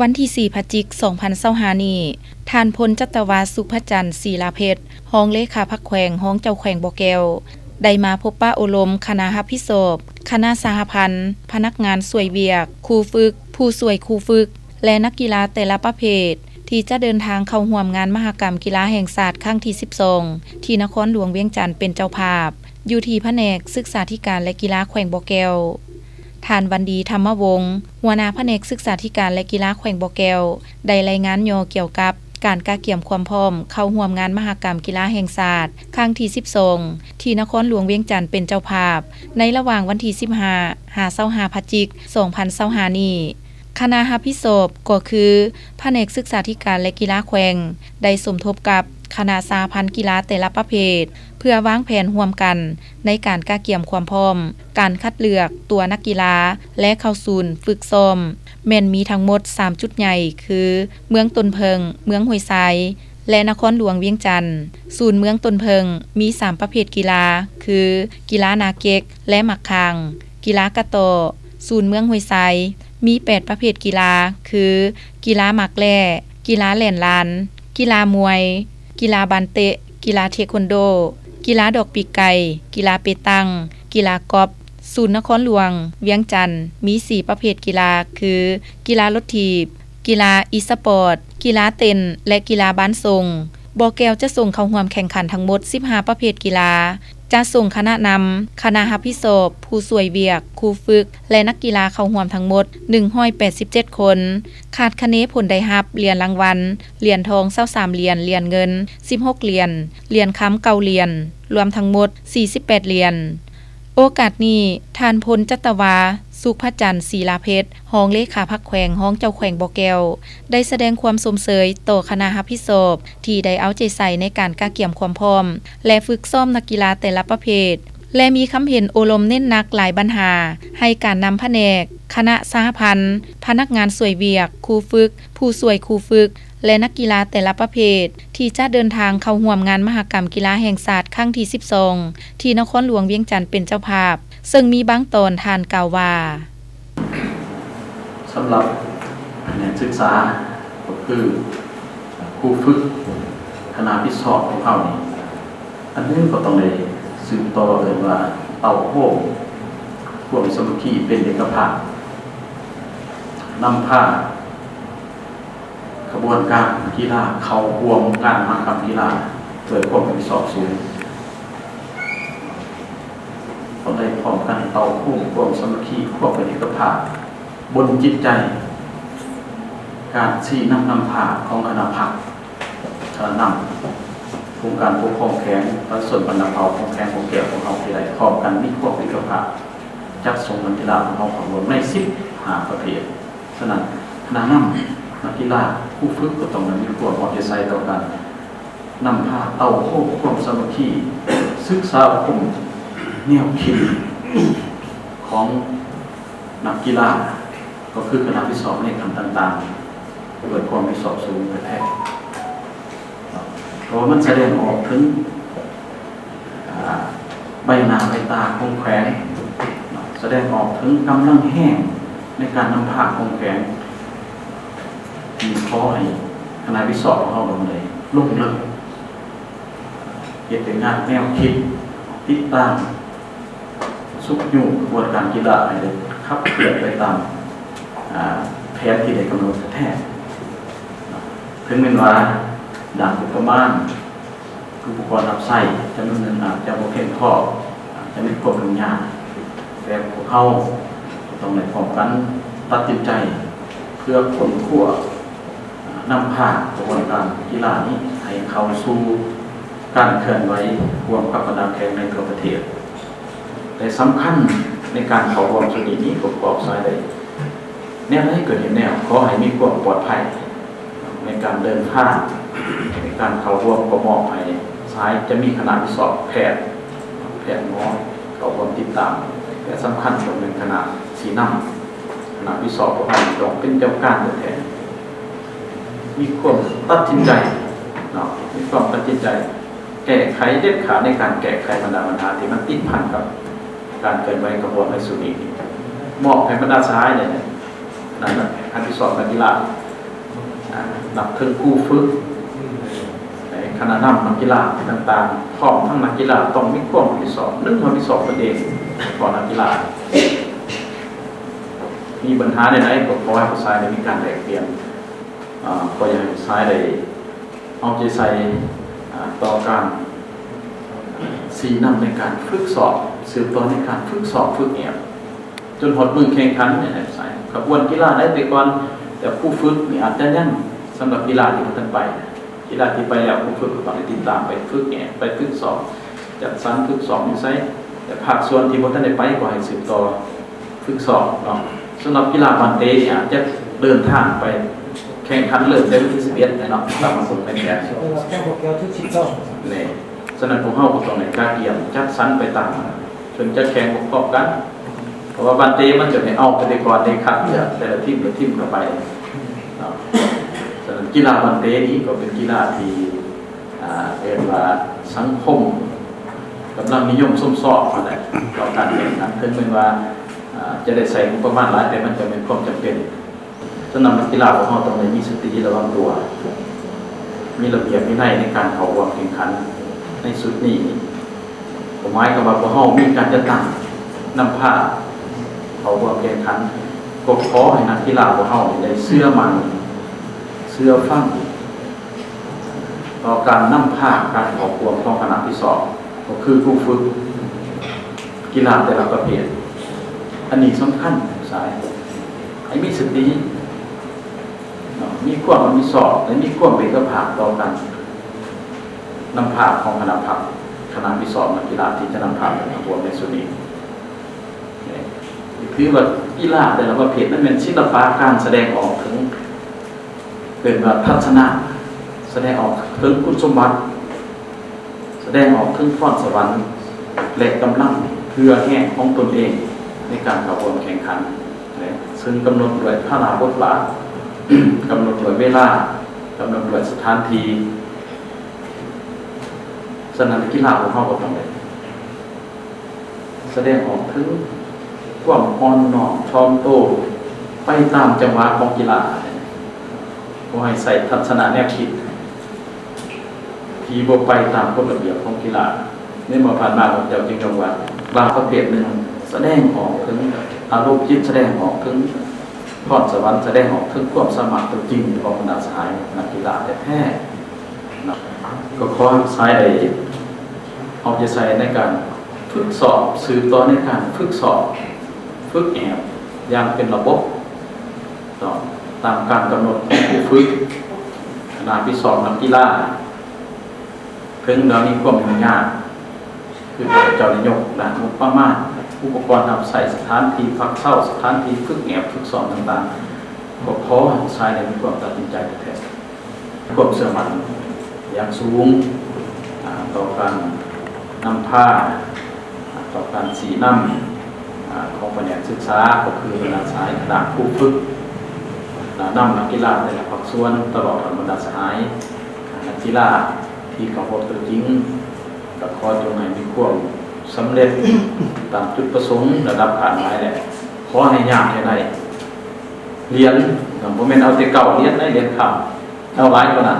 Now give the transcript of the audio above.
วันที่4พฤศจิกายน2025นี้ท่านพลจัตวาสุภจันทร์ศิลาเพชรรองเลขาพักแขวงห้องเจ้าแขวงบ่อแก้วได้มาพบปะอบรมคณะรับผิดชอบคณะสหพันธ์พนักงานช่วยเวียกครูฝึกผู้ช่วยครูฝึกและนักกีฬาแต่ละประเภทที่จะเดินทางเข้าร่วมงานมหกรรมกีฬาแห่งชาติครั้งที่12ที่นครหลวงเวียงจันทน์เป็นเจ้าภาพอยู่ที่แผนกศึกษาธิการและกีฬาแขวงบ่อแก้วท่านวันดีธรรมวงศ์หัวหน้าแผนกศึกษาธิการและกีฬาแขวงบ่อแก้วได้รายงานเกี่ยวกับการกะเกี่ยมความพร้อมเข้าร่วมงานมหกรรมกีฬาแห่งชาติครั้งที่12ที่นครหลวงเวียงจันทน์เป็นเจ้าภาพในระหว่างวันที่15-25พฤศจิกายน2025นี้คณะรับผิดชอบก็คือแผนกศึกษาธิการและกีฬาแขวงได้สมทบกับคณะสหพันธ์กีฬาแต่ละประเภทเพื่อวางแผนร่วมกันในการกะเกี่ยมความพร้อมการคัดเลือกตัวนักกีฬาและเข้าศูนย์ฝึกซ้อมแม่นมีทั้งหมด3จุดใหญ่คือเมืองต้นเพิงเมืองห้วยทรายและนครหลวงเวียงจันทน์ศูนย์เมืองต้นเพิงมี3ประเภทกีฬาคือกีฬานาเก็กและหมักคางกีฬากะโตศูนย์เมืองห้วยทรายมี8ประเภทกีฬาคือกีฬาหมากแล่กีฬาแล่นลานกีฬามวยกีฬาบานเตะกีฬาเทควันโดกีฬาดอกปีกไก่กีฬาเปตังกีฬากอล์ฟศูนย์นครหลวงเวียงจันทน์มี4ประเภทกีฬาคือกีฬารถถีบกีฬาอีสปอร์ตกีฬาเต้นและกีฬาบ้านทรงบ่อแก้วจะส่งเข้าร่วมแข่งขันทั้งหมด15ประเภทกีฬาจะส่งคณะนำคณะรับผิดชอบผู้ช่วยเวียกครูฝึกและนักกีฬาเข้าร่วมทั้งหมด187คนคาดคะเนผลได้รับเหรียญรางวัลเหรียญทอง23เหรียญเหรียญเงิน16เหรียญเหรียญค้ำ9เหรียญรวมทั้งหมด48เหรียญโอกาสนี้ท่านพลจัตวาสุภจันทร์ศิลาเพชรรองเลขาพักแขวงห้องเจ้าแขวงบ่อแก้วได้แสดงความสมเสยต่อคณะรับผิดชอบที่ได้เอาใจใส่ในการกะเกี่ยมความพร้อมและฝึกซ้อมนักกีฬาแต่ละประเภทและมีคำเห็นโอลมเน้นหนักหลายปัญหาให้การนำแผนกคณะสหพันธ์พนักงานช่วยเวียกครูฝึกผู้ช่วยครูฝึกและนักกีฬาแต่ละประเภทที่จะเดินทางเข้าร่วมงานมหกรรมกีฬาแห่งชาติครั้งที่12ที่นครหลวงเวียงจันทน์เป็นเจ้าภาพซึ่งมีบางตอนทานกล่าวว่าสำหรับนักศึกษาก็คือครูฝึกคณะพิเศษของเขานี่อันนี้ก็ต้องเลยสืบต่อเลยว่าเต่าโค้งพวกสมุขีเป็นเอกภาพนำผ้าขบวนการกีฬาเข้าร่วมการมหกรรมกีฬาโดยความพิเศษสูงต้องได้พร้อมกันเต่าโค้งพวกสมุขีพวกเป็นเอกภาพบนจิตใจการชี้นำพาของคณะพักคณะนำโครงการปกครองแข็งและส่วนบรรณาเผ่าของแข็งของเกี่ยวของเขาที่ได้พร้อมกันมีพวกเอกภาพจัดส่งนักกีฬาของเขาของรวมใน15ประเภทฉะนั้นคณะนำนักกีฬาผู้ฝึกก็ต้องมีพวกออเดไซต์ต่อกันนำพาเต่าโค้งความสามัคคีศึกษาอบรมแนวคิดของนักกีฬาก็คือคณะพิเศษในคำต่างๆเกิดความพิเศษสูงแท้เพราะมันแสดงออกถึงใบหน้าใบตาของแขวงแสดงออกถึงกำลังแห้งในการนำพาของแขวงมีข้อให้คณะพิเศษของเขาลงเลยลุ่มเลิกเหตุเป็นงานแนวคิดติดตามสุขอยู่กระบวนการกีฬาอะไรขับเคลื่อนไปตามแผนที่ได้กำหนดแท้ถึงเป็นว่าด่านอุปมาอุปกรณ์รับใช้จำนวนหนึ่งอาจจะโมเพียงพอจะมีความยุ่งยากแต่พวกเขาต้องในพร้อมกันตัดสินใจเพื่อผลขั้วนำพากระบวนการกีฬานี้ให้เข้าสู่การเคลื่อนไหวรวมกับคณะแข่งในทั่วประเทศแต่สำคัญในการเข้าร่วมชนิดนี้ประกอบสายใดแนวให้เกิดแนวขอให้มีความปลอดภัยในการเดินทางในการเข้าร่วมประมอบให้สายจะมีคณะวิศวแพทย์หมอเข้าร่วมติดตามและสำคัญตรงเป็นคณะสีน้ำคณะวิศวประมาณต้องเป็นเจ้าการแทนมีความตัดสินใจมีความตัดสินใจแก้ไขเด็ดขาดในการแก้ไขปัญหาที่มันติดพันกับการเกิดไว้กระบวนการสุนีมอบให้บรรดาสายเนี่ยนั่นแหละการที่สอบการกีฬา นับถึงผู้ฝึกในคณะนำนักกีฬาต่างๆพร้อมทั้งนักกีฬาต้องมีความรับผิดชอบนึกความรับผิดชอบตนเองก่อนนักกีฬามีปัญหาใดๆก็ขอให้ผู้ชายได้มีการแลกเปลี่ยนก็อยากให้ผู้ชายได้เอาใจใส่ต่อการสีนำในการฝึกสอบสืบต่อในการฝึกสอบฝึกแอบจนหดมือแข่งขันเนี่ยใส่ขบวนกีฬาได้แต่ก่อนแต่ผู้ฝึกมีอาจจะยั่งสำหรับกีฬาที่มันไปกีฬาที่ไปแล้วผู้ฝึกก็ต้องติดตามไปฝึกแอบไปฝึกสอบจัดสรรฝึกสอบใช้แต่ภาคส่วนที่พวกท่านได้ไปก็ให้สืบต่อฝึกสอบเนาะสำหรับกีฬาบอลเตะเนี่ยจะเดินทางไปแข่งขันเริ่มในวันที่11เนาะตามมาส่งในแข่งเนี่ยฉะนั้นพวกเขาก็ต้องในการเกี่ยมจัดสรรไปตามจนจะแข่งประกอบกันเพราะว่าบอลเตะมันจะให้เอาไปก่อนในคัดแต่ละทีมเข้าไปฉะนั้นกีฬาบอลเตะนี้ก็เป็นกีฬาที่เรียกว่าสังคมกำลังนิยมส้มสอบอะไรต่อการแข่งขันถึงเป็นว่าจะได้ใส่งบประมาณหลายแต่มันจะเป็นความจำเป็นสำหรับนักกีฬาของเราต้องมีสติระวังตัวมีระเบียบวินัยในการเข้าร่วมแข่งขันในสุดนี้ผมหมายกับว่าพวกเรามีการจัดตั้งนำพาเข้าร่วมแข่งขันก็ขอให้นักกีฬาของเราได้เชื่อมั่นเชื่อฟังต่อการนำพาการเข้าร่วมของคณะที่สอบก็คือผู้ฝึกกีฬาแต่ละประเภทอันนี้สำคัญสายให้มีสติมีความมีสอบและมีความเป็นกระผากต่อกันนำพาของคณะผักคณะวิสอบนักกีฬาที่จะนำพาไปประกวดในส่วนนี้คือว่ากีฬาแต่ละประเภทนั้นเป็นศิลปะการแสดงออกถึงเป็นว่าทัศนะแสดงออกถึงคุณสมบัติแสดงออกถึงพรสวรรค์และกำลังเพื่อแห่งของตนเองในการเข้าร่วมแข่งขันซึ่งกำหนดโดยพระราบทบาทกำหนดโดยเวลากำหนดโดยสถานที่สนามกีฬาของเขาก็ต้องเลยแสดงออกถึงความอ่อนน้อมถ่อมตนไปตามจังหวะของกีฬาก็ให้ใส่ทัศนะแนวคิดที่บ่ไปตามกฎระเบียบของกีฬาในเมื่อผ่านมาผมจะจึงยกว่าบางประเภทหนึ่งแสดงออกถึงอารมณ์จิตแสดงออกถึงพรสวรรค์แสดงออกถึงความสมัครตัวจริงของนักสายนักกีฬาแท้ๆก็ขอให้สายได้เอาใจใส่ในการฝึกสอบสืบต่อในการฝึกสอบฝึกแอบอย่างเป็นระบบตามการกำหนดของผู้ฝึกคณะที่สอบนักกีฬาเพิ่งเรามีความยุ่งยากคือเจ้าหน้าที่และงบประมาณอุปกรณ์ทำใส่สถานที่พักเช่าสถานที่ฝึกแอบฝึกสอนต่างๆก็ขอให้ชายได้มีความตัดสินใจแท้ๆความเชื่อมั่นอย่างสูงต่อการนำผ้าต่อการสีน้ำของแผนกศึกษาก็คือนักสายคณะผู้ฝึกนำนักกีฬาแต่ละภาคส่วนตลอดบรรดาสายนักกีฬาที่เขาพบตัวจริงก็ขอจงให้มีความสำเร็จตามจุดประสงค์ระดับผ่านหมายแหละขอให้ยากให้ได้เรียนผมเป็นเอาแต่เก่าเรียนได้เรียนข่าวเอาหลายกว่านั้น